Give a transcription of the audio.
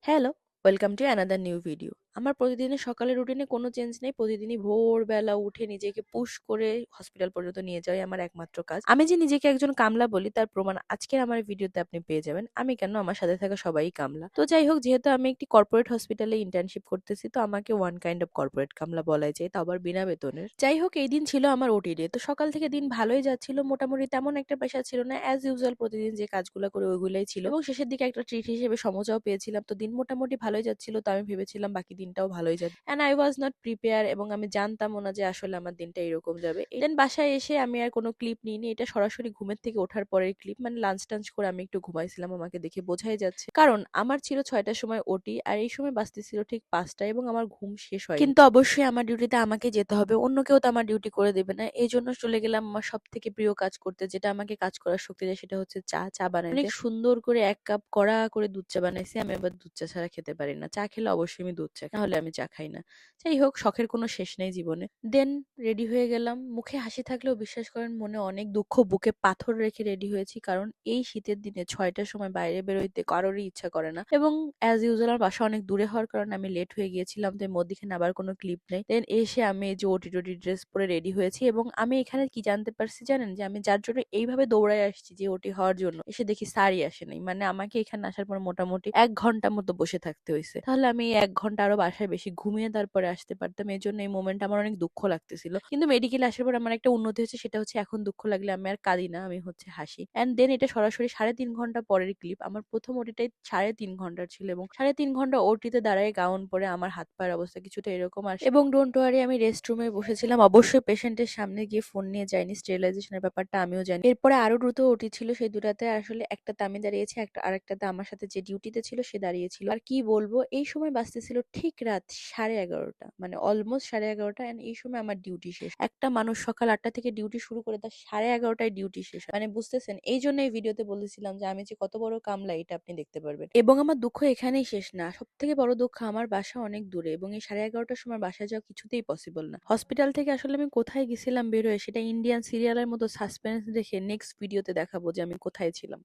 Hello, welcome to another new video. আমার প্রতিদিনের সকালের রুটিনে কোনো চেঞ্জ নেই। প্রতিদিনই ভোরবেলা উঠে নিজেকে পুশ করে হসপিটাল পর্যন্ত নিয়ে যাওয়াই আমার একমাত্র কাজ। আমি যে নিজেকে একজন কামলা বলি তার প্রমাণ আজকের আমার ভিডিওতে আপনি পেয়ে যাবেন। আমি কেন, আমার সাথে থাকা সবাই কামলা। তো যাই হোক, যেহেতু আমি একটি কর্পোরেট হসপিটালে ইন্টার্নশিপ করতেছি, তো আমাকে ওয়ান কাইন্ড অফ কর্পোরেট কামলা বলাই যায়, তাও আবার বিনা বেতনের। যাই হোক, এই দিন ছিল আমার ওটি ডে। তো সকাল থেকে দিন ভালোই যাচ্ছিল, মোটামুটি তেমন একটা প্রেশার ছিল না। অ্যাজ ইউজুয়াল প্রতিদিন যে কাজগুলো করে ওইগুলাই ছিল, এবং শেষের দিকে একটা ট্রিট হিসেবে সমোসাও পেয়েছিলাম। তো দিন মোটামুটি ভালোই যাচ্ছিল, তো আমি ভেবেছিলাম বাকি দিনটাও ভালোই যাবে, and I was not prepare, এবং আমি জানতামও না যে আসলে আমার দিনটা এরকম যাবে। দেন বাসায় এসে আমি আর কোনো ক্লিপ নিইনি, এটা সরাসরি ঘুমের থেকে ওঠার পরের ক্লিপ। মানে লাঞ্চ টাঞ্চ করে আমি একটু ঘুমাইছিলাম, আমাকে দেখে বোঝাই যাচ্ছে, কারণ আমার ছিল 6টার সময় ওটি, আর এই সময় বাজতেছিল ঠিক 5টা, এবং আমার ঘুম শেষ হয়। কিন্তু অবশ্যই আমার ডিউটিতে আমাকে যেতে হবে, অন্য কেউ তো আমার ডিউটি করে দেবে না। এই জন্য চলে গেলাম আমার সব থেকে প্রিয় কাজ করতে, যেটা আমাকে কাজ করার শক্তি দেয়, সেটা হচ্ছে চা বানাইতে। অনেক সুন্দর করে 1 কাপ কড়া করে দুধ চা বানাইছি। আমি আবার দুধ চা ছাড়া খেতে পারি না। চা খেলে অবশ্যই আমি দুধ চা খাই, নাহলে আমি চা খাই না। যাই হোক, শখের কোনো শেষ নেই জীবনে। দেন রেডি হয়ে গেলাম। মুখে হাসি থাকলেও বিশ্বাস করেন মনে অনেক দুঃখ, বুকে পাথর রেখে রেডি হয়েছি, কারণ এই শীতের দিনে 6টার সময় বাইরে বেরোইতে কারোরই ইচ্ছা করে না। এবং অ্যাজ ইউজুয়াল আমার বাসা অনেক দূরে হওয়ার কারণে আমি লেট হয়ে গিয়েছিলাম, তো এর মধ্যেখানে আবার কোনো ক্লিপ নেই। দেন এসে আমি এই যে ওটি টোটি ড্রেস পরে রেডি হয়েছি, এবং আমি এখানে কি জানতে পারছি জানেন, যে আমি যার জন্য এইভাবে দৌড়ায় আসছি যে ওটি হওয়ার জন্য, এসে দেখি স্যারই আসে নাই। মানে আমাকে এখানে আসার পর মোটামুটি 1 ঘন্টা মতো বসে থাকতে হয়েছে। তাহলে আমি এই 1 ঘন্টা আরো বাসায় বেশি ঘুমিয়ে তারপরে আসতে পারতাম। এই জন্য এই মোমেন্ট আমার অনেক দুঃখ লাগতেছিল। কিন্তু মেডিকেল আসার পর আমার একটা উন্নতি হচ্ছে, সেটা হচ্ছে এখন দুঃখ লাগলে আমি আর কাঁদি না, আমি হচ্ছে হাসি। এন্ড দেন এটা সরাসরি 3.5 ঘন্টা পরের ক্লিপ। আমার প্রথম ওটিটাই 3.5 ঘন্টার ছিল, এবং 3.5 ঘন্টা ওটিতে দাঁড়ায় গাউন পরে আমার হাত পায়ের অবস্থা কিছুটা এরকম আসে। এবং ডোন্ট ওয়ারি, আমি রেস্ট রুমে বসেছিলাম, অবশ্যই পেশেন্টের সামনে গিয়ে ফোন নিয়ে যাইনি। স্টেরিলাইজেশনের ব্যাপারটা আমিও জানি। এরপরে আরো দুটো ওটি ছিল, সেই দুটাতে আসলে একটাতে আমি দাঁড়িয়েছি, আরেকটাতে আমার সাথে যে ডিউটিতে ছিল সে দাঁড়িয়েছিল। আর কি বলবো, এই সময় বাজতেছিল ঠিক রাত 11:30, মানে অলমোস্ট 11:30, এন্ড এই সময় আমার ডিউটি শেষ। একটা মানুষ সকাল 8টা থেকে ডিউটি শুরু করে তার 11:30টায় ডিউটি শেষ হয়। মানে বুঝতেছেন, এই জন্য এই ভিডিওতে বলেছিলাম যে আমি যে কত বড় কামলা, এটা আপনি দেখতে পারবেন। এবং আমার দুঃখ এখানেই শেষ না, সব থেকে বড় দুঃখ, আমার বাসা অনেক দূরে, এবং এই 11:30টার সময় বাসায় যাওয়া কিছুতেই পসিবল না। হসপিটাল থেকে আসলে আমি কোথায় গেছিলাম বেরোয়, সেটা ইন্ডিয়ান সিরিয়ালের মতো সাসপেন্স দেখে নেক্সট ভিডিওতে দেখাবো যে আমি কোথায় ছিলাম।